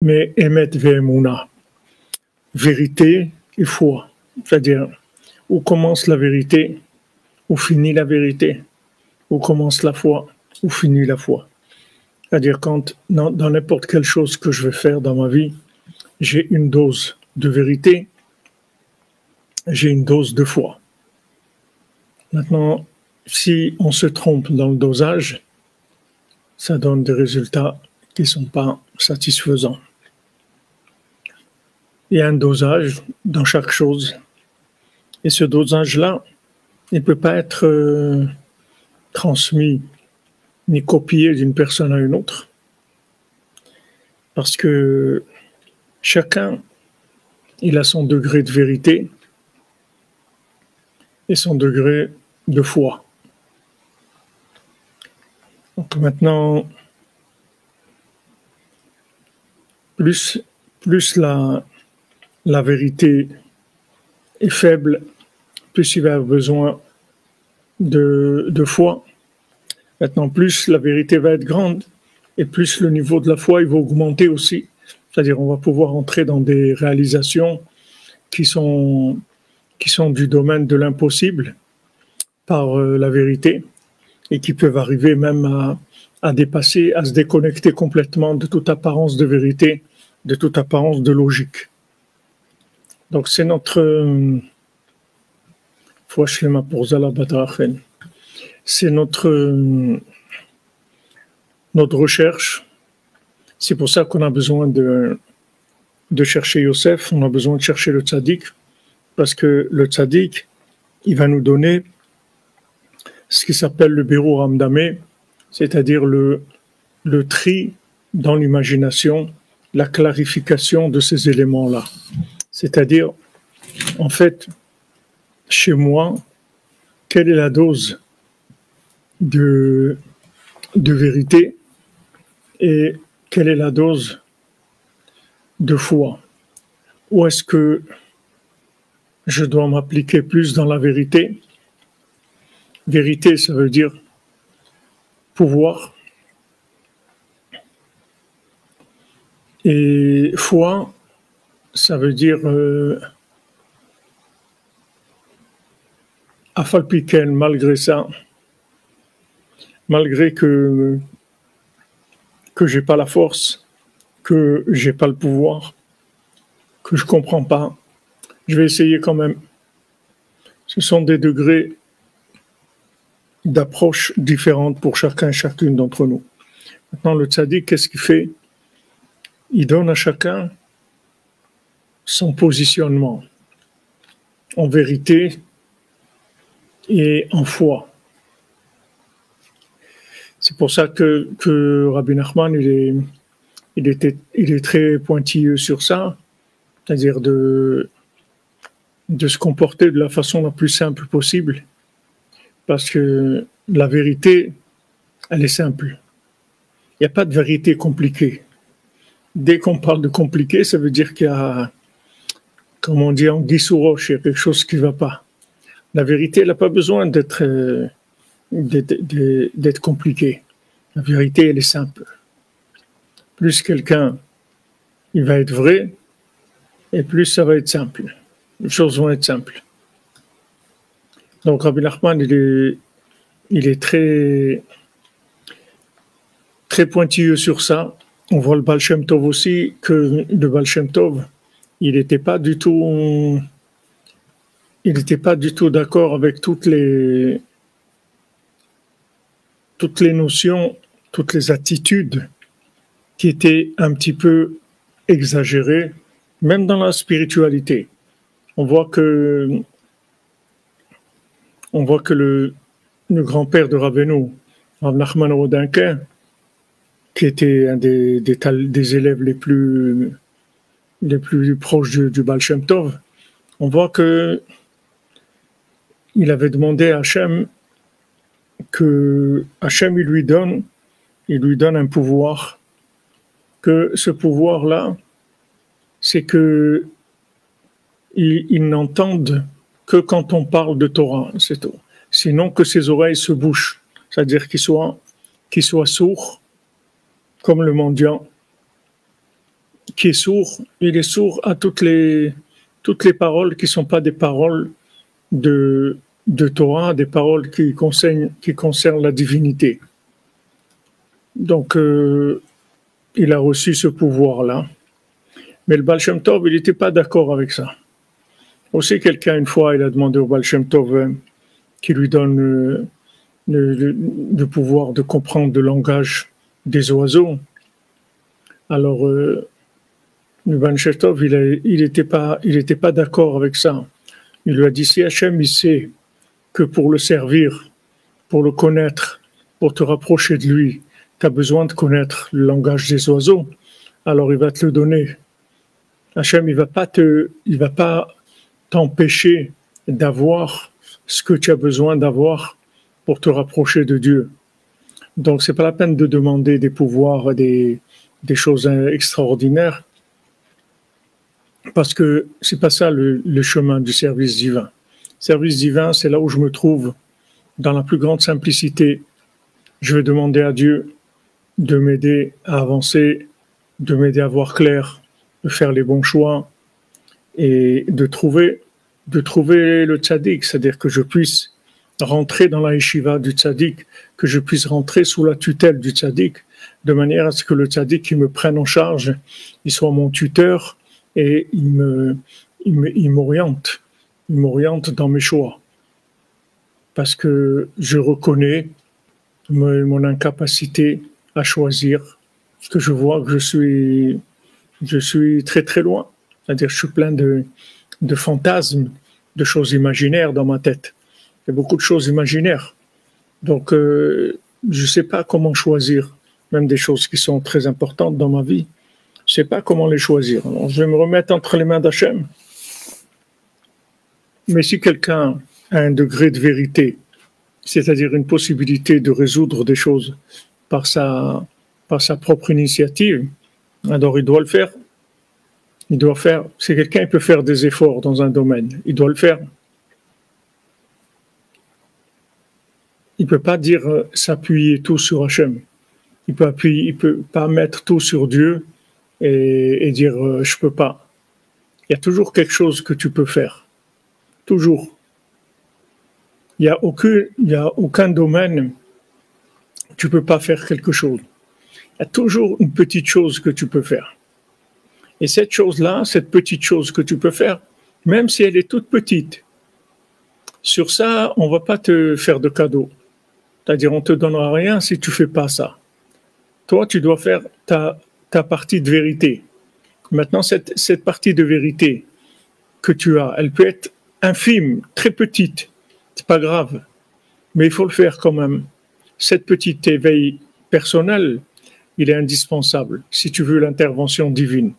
mais Emet ve'emuna, vérité et foi. C'est-à-dire, où commence la vérité, où finit la vérité, où commence la foi, où finit la foi. C'est-à-dire, quand dans n'importe quelle chose que je vais faire dans ma vie, j'ai une dose de vérité, j'ai une dose de foi. Maintenant, si on se trompe dans le dosage, ça donne des résultats qui ne sont pas satisfaisants. Il y a un dosage dans chaque chose. Et ce dosage-là, il ne peut pas être transmis ni copié d'une personne à une autre. Parce que chacun, il a son degré de vérité et son degré de foi. Donc maintenant, plus la vérité est faible, plus il va avoir besoin de foi. Maintenant, plus la vérité va être grande, et plus le niveau de la foi il va augmenter aussi. C'est-à-dire on va pouvoir entrer dans des réalisations qui sont du domaine de l'impossible par la vérité, et qui peuvent arriver même à dépasser, à se déconnecter complètement de toute apparence de vérité, de toute apparence de logique. Donc c'est notre c'est notre recherche. C'est pour ça qu'on a besoin de chercher Yosef, on a besoin de chercher le tzaddik, parce que le tzaddik, il va nous donner ce qui s'appelle le Birur Hamdameh, c'est-à-dire le tri dans l'imagination, la clarification de ces éléments-là. C'est-à-dire, en fait, chez moi, quelle est la dose de vérité et quelle est la dose de foi? Ou est-ce que je dois m'appliquer plus dans la vérité? Vérité, ça veut dire pouvoir. Et foi, ça veut dire afalpiken, malgré ça, malgré que j'ai pas la force, que j'ai pas le pouvoir, que je comprends pas, je vais essayer quand même. Ce sont des degrés d'approche différentes pour chacun et chacune d'entre nous. Maintenant, le tzaddik, qu'est-ce qu'il fait? Il donne à chacun son positionnement en vérité et en foi. C'est pour ça que Rabbi Nachman, il est très pointilleux sur ça, c'est-à-dire de se comporter de la façon la plus simple possible, parce que la vérité, elle est simple. Il n'y a pas de vérité compliquée. Dès qu'on parle de compliqué, ça veut dire qu'il y a, comme on dit en guy sous roche, il y a quelque chose qui ne va pas. La vérité, elle n'a pas besoin d'être compliquée. La vérité, elle est simple. Plus quelqu'un, il va être vrai, et plus ça va être simple. Les choses vont être simples. Donc Rabbi Nachman, il est très, très pointilleux sur ça. On voit le Baal Shem Tov aussi, que le Baal Shem Tov, il n'était pas du tout d'accord avec toutes les notions, toutes les attitudes qui étaient un petit peu exagérées, même dans la spiritualité. On voit que le grand-père de Rabbeinu, Rav Nachman Rodinker, qui était un des élèves les plus proches du Baal Shem Tov, on voit que il avait demandé à Hachem que Hachem il lui donne un pouvoir, que ce pouvoir-là, c'est que ils n'entendent que quand on parle de Torah, c'est tout. Sinon que ses oreilles se bouchent, c'est-à-dire qu'ils soient sourds comme le mendiant qui est sourd, il est sourd à toutes les paroles qui ne sont pas des paroles de Torah, des paroles qui concernent la divinité. Donc, il a reçu ce pouvoir-là. Mais le Baal Shem Tov, il n'était pas d'accord avec ça. Aussi, quelqu'un, une fois, il a demandé au Baal Shem Tov qu'il lui donne le pouvoir de comprendre le langage des oiseaux. Alors, le Baal Shem Tov, il était pas d'accord avec ça. Il lui a dit, si Hachem, il sait que pour le servir, pour le connaître, pour te rapprocher de lui, tu as besoin de connaître le langage des oiseaux, alors il va te le donner. Hachem, il va pas t'empêcher d'avoir ce que tu as besoin d'avoir pour te rapprocher de Dieu. Donc, c'est pas la peine de demander des pouvoirs, des choses extraordinaires, parce que c'est pas ça le chemin du service divin. Le service divin, c'est là où je me trouve dans la plus grande simplicité. Je vais demander à Dieu de m'aider à avancer, de m'aider à voir clair, de faire les bons choix et de trouver le tzaddik, c'est-à-dire que je puisse rentrer dans la yeshiva du tzaddik, que je puisse rentrer sous la tutelle du tzaddik, de manière à ce que le tzaddik il me prenne en charge, il soit mon tuteur et il m'oriente dans mes choix. Parce que je reconnais mon incapacité à choisir, parce que je vois que je suis très très loin. C'est-à-dire que je suis plein de fantasmes, de choses imaginaires dans ma tête. Il y a beaucoup de choses imaginaires. Donc, je ne sais pas comment choisir, même des choses qui sont très importantes dans ma vie. Je ne sais pas comment les choisir. Alors, je vais me remettre entre les mains d'Hachem. Mais si quelqu'un a un degré de vérité, c'est-à-dire une possibilité de résoudre des choses par sa propre initiative, alors il doit le faire. Il doit faire. Si quelqu'un peut faire des efforts dans un domaine, il doit le faire. Il ne peut pas dire s'appuyer tout sur Hachem. Il peut pas mettre tout sur Dieu et dire je peux pas. Il y a toujours quelque chose que tu peux faire. Toujours. Il y a aucun domaine où tu peux pas faire quelque chose. Il y a toujours une petite chose que tu peux faire. Et cette chose-là, cette petite chose que tu peux faire, même si elle est toute petite, sur ça, on va pas te faire de cadeau. C'est-à-dire, on te donnera rien si tu fais pas ça. Toi, tu dois faire ta partie de vérité. Maintenant, cette partie de vérité que tu as, elle peut être infime, très petite. C'est pas grave. Mais il faut le faire quand même. Cette petite éveil personnel, il est indispensable si tu veux l'intervention divine.